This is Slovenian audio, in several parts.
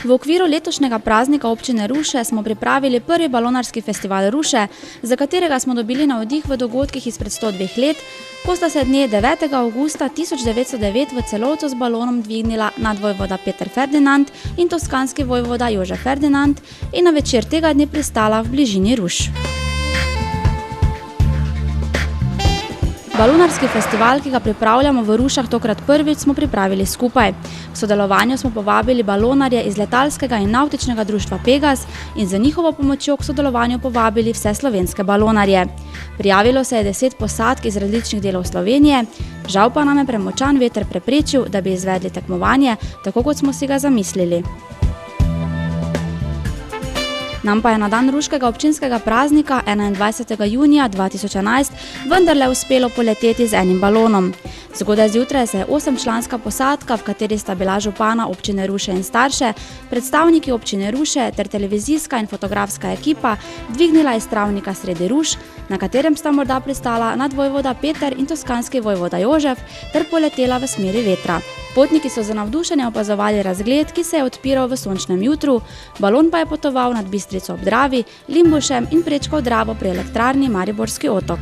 V okviru letošnjega praznika občine Ruše smo pripravili prvi balonarski festival Ruše, za katerega smo dobili navdih v dogodkih izpred 102 let, ko sta se dne 9. avgusta 1909 v Celovcu z balonom dvignila nadvojvoda Peter Ferdinand in toskanski vojvoda Jožef Ferdinand in na večer tega dne pristala v bližini Ruš. Balonarski festival, ki ga pripravljamo v Rušah tokrat prvič, smo pripravili skupaj. V sodelovanju smo povabili balonarje iz letalskega in navtičnega društva Pegas in za njihovo pomočjo k sodelovanju povabili vse slovenske balonarje. Prijavilo se je 10 posadk iz različnih delov Slovenije, žal pa nam je premočan veter preprečil, da bi izvedli tekmovanje, tako kot smo si ga zamislili. Nam pa je na dan ruškega občinskega praznika 21. junija 2011 vendarle uspelo poleteti z enim balonom. Zgodaj zjutraj se je 8-članska posadka, v kateri sta bila župana občine Ruše in starše, predstavniki občine Ruše ter televizijska in fotografska ekipa dvignila iz travnika sredi Ruš, na katerem sta morda pristala nadvojvoda Peter in toskanski vojvoda Jožef ter poletela v smeri vetra. Potniki so za navdušenje opazovali razgled, ki se je odpiral v sončnem jutru, balon pa je potoval nad Bistrico ob Dravi, Limbušem in prečkal Dravo pri elektrarni Mariborski otok.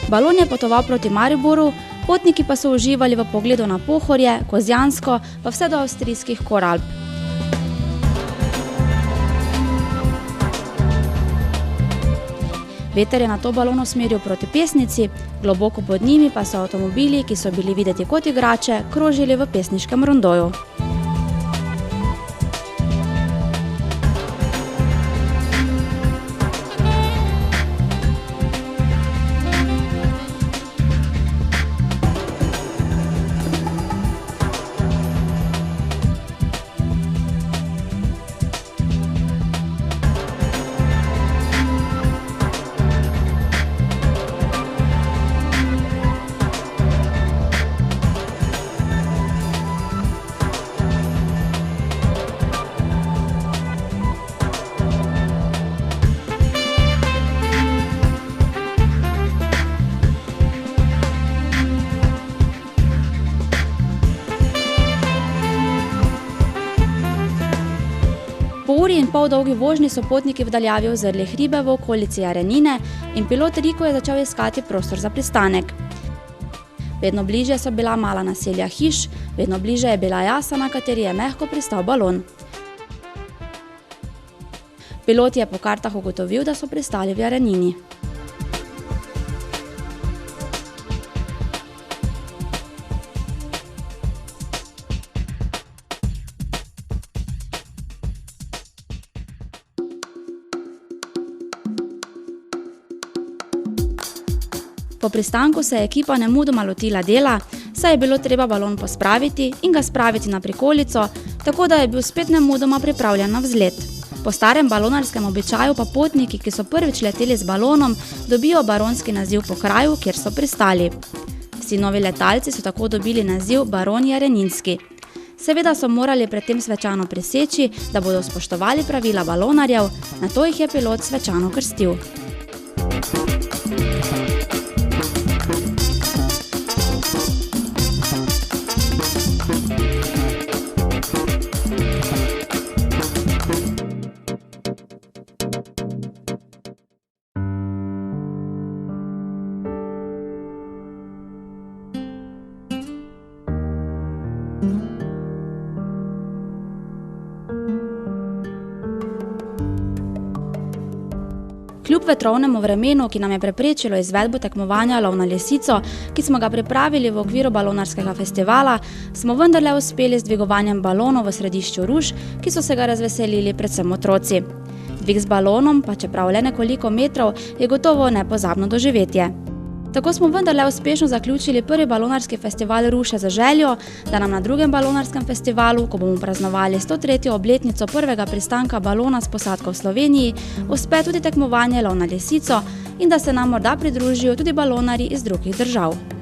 Balon je potoval proti Mariboru, potniki pa so uživali v pogledu na Pohorje, Kozjansko, pa vse do avstrijskih Koralp. Veter je nato balon usmeril proti Pesnici, globoko pod njimi pa so avtomobili, ki so bili videti kot igrače, krožili v pesniškem rondoju. Po uri in pol dolgi vožnji so potniki v daljavi ozrli hribe v okolici Jarenine in pilot Riko je začel iskati prostor za pristanek. Vedno bližje so bila mala naselja hiš, vedno bližje je bila jasa, na kateri je mehko pristal balon. Pilot je po kartah ugotovil, da so pristali v Jarenini. Po pristanku se je ekipa nemudoma lotila dela, saj je bilo treba balon pospraviti in ga spraviti na prikolico, tako da je bil spet nemudoma pripravljen na vzlet. Po starem balonarskem običaju pa potniki, ki so prvič leteli z balonom, dobijo baronski naziv po kraju, kjer so pristali. Vsi novi letalci so tako dobili naziv baroni Jareninski. Seveda so morali predtem svečano priseči, da bodo spoštovali pravila balonarjev, nato jih je pilot svečano krstil. Kljub vetrovnemu vremenu, ki nam je preprečilo izvedbo tekmovanja lov na lisico, ki smo ga pripravili v okviru balonarskega festivala, smo vendarle uspeli z dvigovanjem balonov v središču Ruš, ki so se ga razveselili predvsem otroci. Dvig z balonom, pa čeprav le nekoliko metrov, je gotovo nepozabno doživetje. Tako smo vendarle uspešno zaključili prvi balonarski festival Ruše z željo, da nam na drugem balonarskem festivalu, ko bomo praznovali 103. obletnico prvega pristanka balona s posadko v Sloveniji, uspe tudi tekmovanje lov na lisico in da se nam morda pridružijo tudi balonarji iz drugih držav.